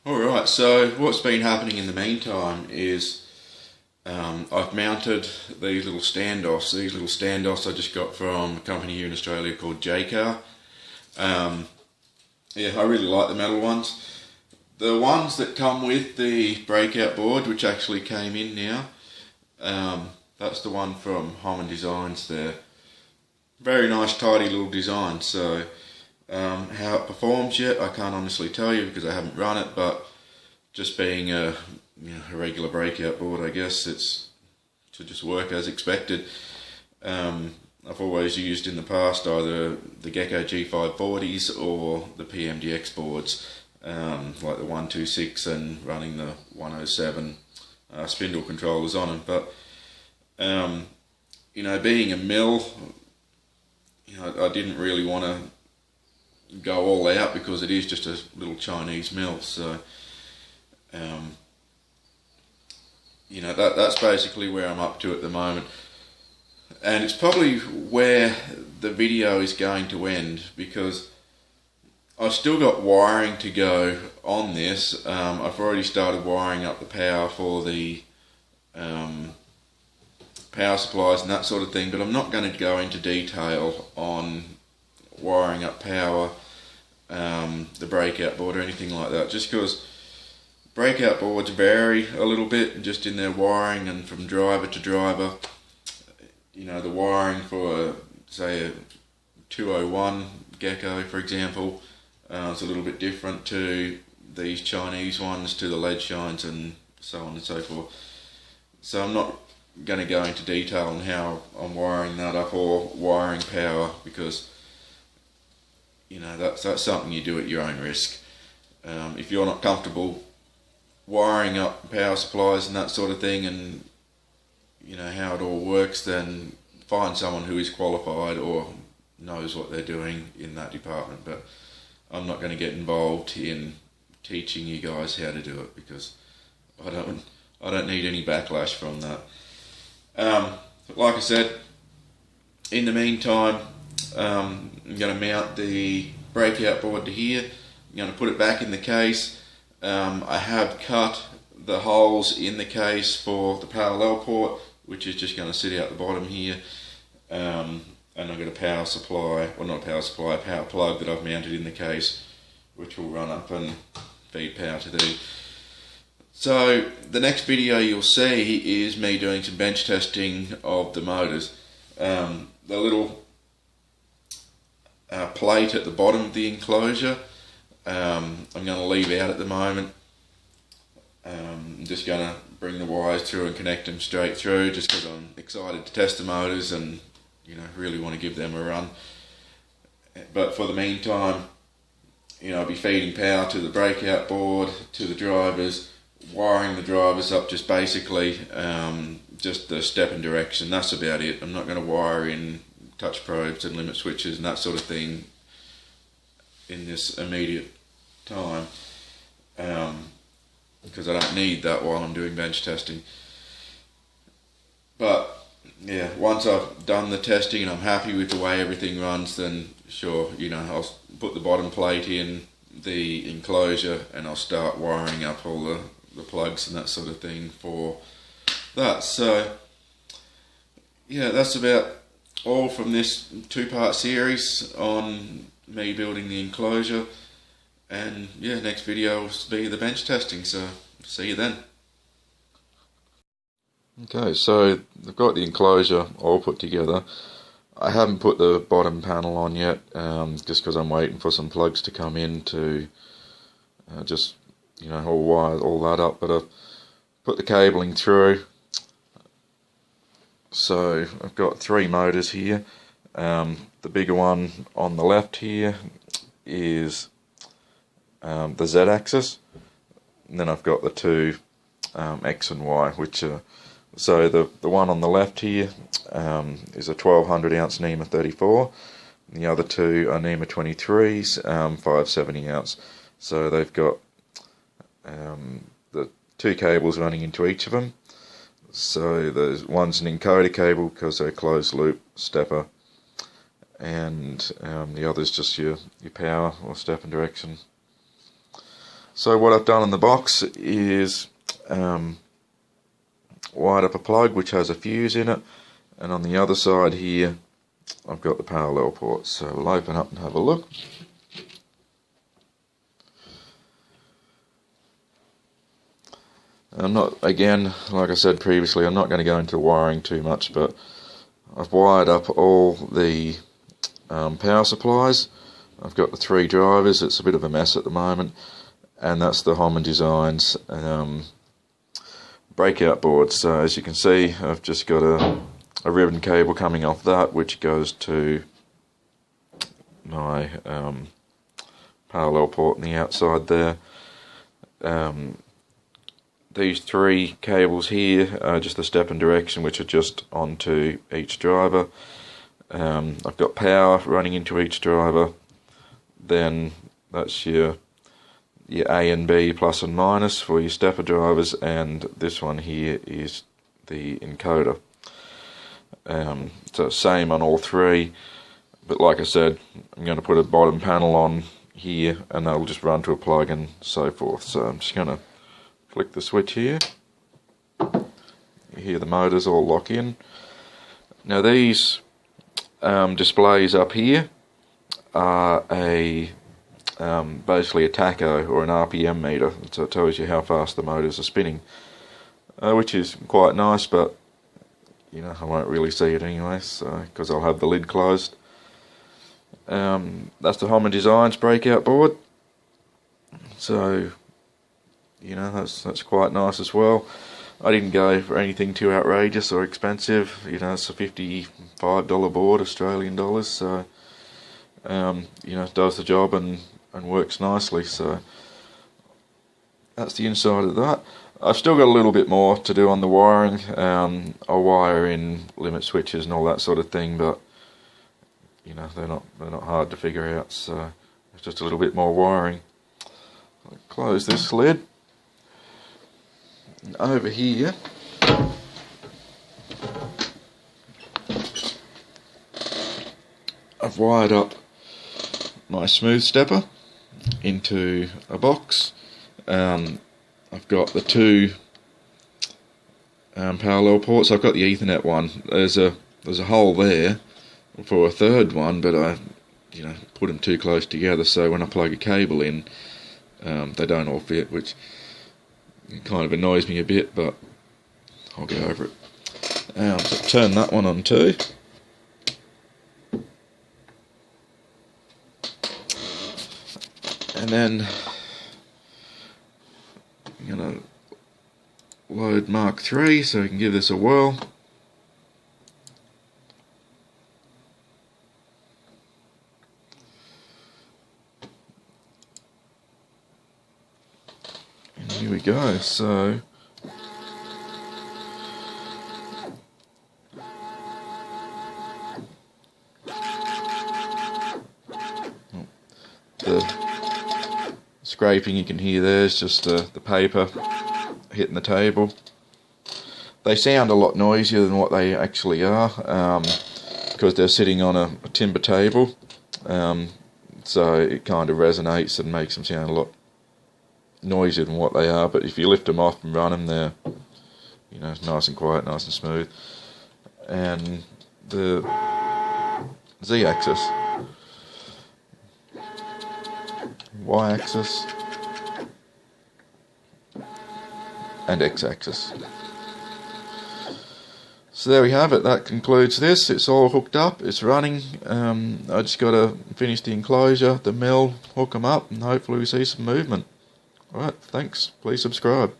Alright, so what's been happening in the meantime is I've mounted these little standoffs. These little standoffs I just got from a company here in Australia called J-Car. Yeah, I really like the metal ones. The ones that come with the breakout board, which actually came in now, that's the one from Holman Designs there. Very nice, tidy little design. So how it performs yet, I can't honestly tell you because I haven't run it, but just being a regular breakout board, I guess it should just work as expected. I've always used in the past either the Gecko G540s or the PMDX boards, like the 126 and running the 107 spindle controllers on them. But being a mill, I didn't really want to go all out because it is just a little Chinese mill. So that's basically where I'm up to at the moment, and it's probably where the video is going to end because I've still got wiring to go on this. I've already started wiring up the power for the power supplies and that sort of thing, but I'm not going to go into detail on wiring up power, the breakout board or anything like that, just because breakout boards vary a little bit just in their wiring and from driver to driver. The wiring for say a 201 Gecko, for example, is a little bit different to these Chinese ones, to the lead shines and so on and so forth. So I'm not going to go into detail on how I'm wiring that up or wiring power, because that's something you do at your own risk. If you're not comfortable wiring up power supplies and that sort of thing, and how it all works, then find someone who is qualified or knows what they're doing in that department. But I'm not going to get involved in teaching you guys how to do it because I don't need any backlash from that. Like I said, in the meantime, I'm going to mount the breakout board to here. I'm going to put it back in the case. I have cut the holes in the case for the parallel port, which is just going to sit out the bottom here. And I've got a power supply, well not a power supply, a power plug that I've mounted in the case, which will run up and feed power to these. So the next video you'll see is me doing some bench testing of the motors. The little plate at the bottom of the enclosure, I'm going to leave out at the moment. I'm just going to bring the wires through and connect them straight through, just because I'm excited to test the motors and really want to give them a run. But for the meantime, I'll be feeding power to the breakout board, to the drivers, wiring the drivers up just basically, just the step and direction. That's about it. I'm not going to wire in touch probes and limit switches and that sort of thing in this immediate time, because I don't need that while I'm doing bench testing. But yeah, once I've done the testing and I'm happy with the way everything runs, then sure, I'll put the bottom plate in the enclosure and I'll start wiring up all the plugs and that sort of thing for that. So yeah, that's about all from this two-part series on me building the enclosure, and yeah, next video will be the bench testing, so see you then. Okay, so I've got the enclosure all put together. I haven't put the bottom panel on yet, just because I'm waiting for some plugs to come in to just all wire all that up, but I've put the cabling through. So I've got 3 motors here. The bigger one on the left here is the Z-axis, and then I've got the 2 X and Y, which are, so the one on the left here is a 1200 ounce NEMA 34, and the other 2 are NEMA 23s, 570 ounce. So they've got the 2 cables running into each of them. So there's one's an encoder cable because they're closed loop stepper, and the other's just your power or step and direction. So what I've done in the box is wired up a plug which has a fuse in it, and on the other side here I've got the parallel port. So we'll open up and have a look. I'm not, again, like I said previously, I'm not going to go into wiring too much, but I've wired up all the power supplies. I've got the 3 drivers. It's a bit of a mess at the moment, and that's the Homan Designs breakout board. So as you can see, I've just got a ribbon cable coming off that, which goes to my parallel port on the outside there. These 3 cables here are just the step and direction, which are just onto each driver. I've got power running into each driver. Then that's your A and B plus and minus for your stepper drivers, and this one here is the encoder. So same on all 3, but like I said, I'm going to put a bottom panel on here, and that'll just run to a plug and so forth. So I'm just going to flick the switch here. You hear the motors all lock in. Now these displays up here are basically a tacho or an RPM meter, so it tells you how fast the motors are spinning, which is quite nice, but you know, I won't really see it anyway, so because I'll have the lid closed. That's the Homan Designs breakout board. So you know, that's quite nice as well. I didn't go for anything too outrageous or expensive. You know, it's a $55 board, Australian dollars. So you know, it does the job and works nicely. So that's the inside of that. I've still got a little bit more to do on the wiring. I'll wire in limit switches and all that sort of thing, but you know, they're not hard to figure out. So it's just a little bit more wiring. I'll close this lid. And over here, I've wired up my smooth stepper into a box. I've got the 2 parallel ports. I've got the Ethernet one. There's a hole there for a 3rd one, but I put them too close together, so when I plug a cable in, they don't all fit, which kind of annoys me a bit, but I'll get over it. So turn that one on too. And then I'm going to load Mark 3 so we can give this a whirl. And here we go. So the scraping you can hear there is just the paper hitting the table. They sound a lot noisier than what they actually are, because they're sitting on a timber table, so it kind of resonates and makes them sound a lot noisier than what they are. But if you lift them off and run them, they're, you know, nice and quiet, nice and smooth. And the Z-axis, Y-axis, and X-axis. So there we have it. That concludes this. It's all hooked up, it's running. I just got to finish the enclosure, the mill, hook them up, and hopefully we see some movement. Alright, thanks. Please subscribe.